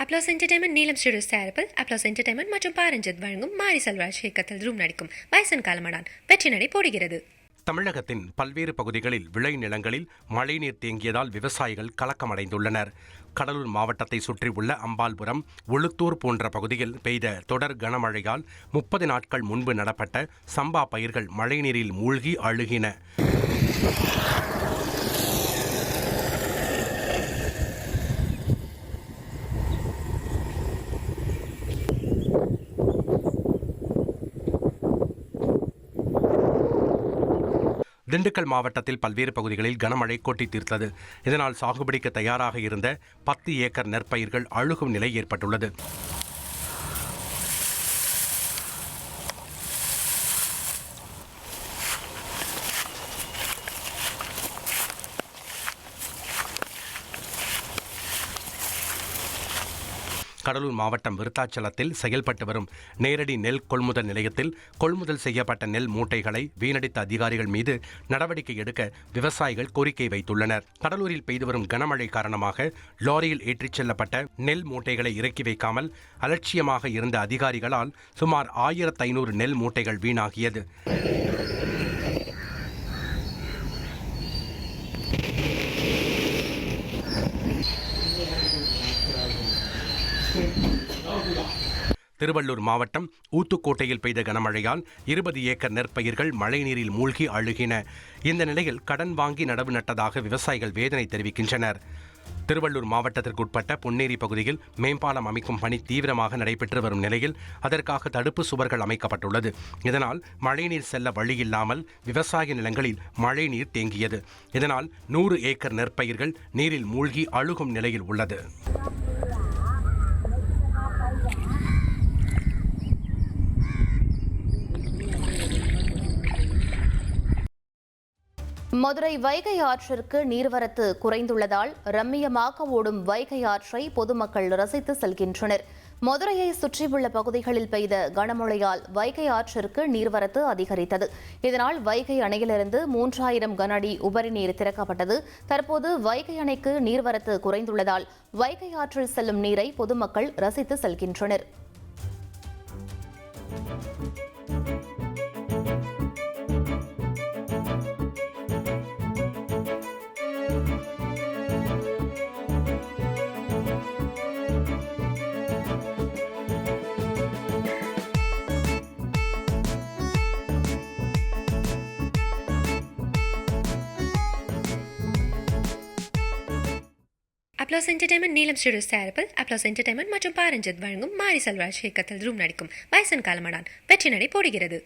Applause entertainment நீலம் studios தயாரிப்பில் applause entertainment மற்றும் பாரஞ்சித் வழங்கும் மாரி செல்வராஜ் இயக்கத்தில் ரூம் நடிக்கும் பைசன் காலமடான் வெற்றி நடை போடுகிறது. தமிழகத்தின் பல்வேறு பகுதிகளில் விளைநிலங்களில் மழைநீர் தேங்கியதால் விவசாயிகள் கலக்கமடைந்துள்ளனர். கடலூர் மாவட்டத்தை சுற்றியுள்ள அம்பாள்புரம், உளுத்தூர் போன்ற பகுதியில் பெய்த தொடர் கனமழையால் 30 நாட்கள் முன்பு நடப்பட்ட சம்பா பயிர்கள் மழைநீரில் மூழ்கி அழுகின. திண்டுக்கல் மாவட்டத்தில் பல்வேறு பகுதிகளில் கனமழை கொட்டி தீர்த்தது. இதனால் சாகுபடிக்கு தயாராக இருந்த 10 ஏக்கர் நெற்பயிர்கள் அழுகும் நிலை ஏற்பட்டுள்ளது. கடலூர் மாவட்டம் விருத்தாச்சலத்தில் செயல்பட்டு வரும் நேரடி நெல் கொள்முதல் நிலையத்தில் கொள்முதல் செய்யப்பட்ட நெல் மூட்டைகளை வீணடித்த அதிகாரிகள் மீது நடவடிக்கை எடுக்க விவசாயிகள் கோரிக்கை வைத்துள்ளனர். கடலூரில் பெய்து வரும் கனமழை காரணமாக லாரியில் ஏற்றிச் செல்லப்பட்ட நெல் மூட்டைகளை இறக்கி வைக்காமல் அலட்சியமாக இருந்த அதிகாரிகளால் சுமார் 1500 நெல் மூட்டைகள் வீணாகியது. திருவள்ளூர் மாவட்டம் ஊத்துக்கோட்டையில் பெய்த கனமழையால் 20 ஏக்கர் நெற்பயிர்கள் மழைநீரில் மூழ்கி அழுகின. இந்த நிலையில் கடன் வாங்கி நடவு நட்டதாக விவசாயிகள் வேதனை தெரிவிக்கின்றனர். திருவள்ளூர் மாவட்டத்திற்குட்பட்ட பொன்னேரி பகுதியில் மேம்பாலம் அமைக்கும் பணி தீவிரமாக நடைபெற்று வரும் நிலையில் அதற்காக தடுப்பு சுவர்கள் அமைக்கப்பட்டுள்ளது. இதனால் மழைநீர் செல்ல வழியில்லாமல் விவசாய நிலங்களில் மழைநீர் தேங்கியது. இதனால் 100 ஏக்கர் நெற்பயிர்கள் நீரில் மூழ்கி அழுகும் நிலையில் உள்ளது. மதுரை வைகை ஆற்றிற்கு நீர்வரத்து குறைந்துள்ளதால் ரம்மியமாக ஓடும் வைகை ஆற்றை பொதுமக்கள் ரசித்து செல்கின்றனர். மதுரையை சுற்றியுள்ள பகுதிகளில் பெய்த கனமழையால் வைகை ஆற்றிற்கு நீர்வரத்து அதிகரித்தது. இதனால் வைகை அணையிலிருந்து 3000 கன அடி உபரி நீர் திறக்கப்பட்டது. தற்போது வைகை அணைக்கு நீர்வரத்து குறைந்துள்ளதால் வைகை ஆற்றில் செல்லும் நீரை பொதுமக்கள் ரசித்து செல்கின்றனர். அப்ளாஸ் என்டர்டைன்மெண்ட் நீலம் ஸ்டுடியோஸ் தயாரிப்பில் அப்ளாஸ் என்டர்டைன்மெண்ட் மற்றும் பாரஞ்சித் வழங்கும் மாரி செல்வராஜ் இயக்கத்தில் ரூம் நடிக்கும் பைசன் காலமடான் வெற்றி நடை போடுகிறது.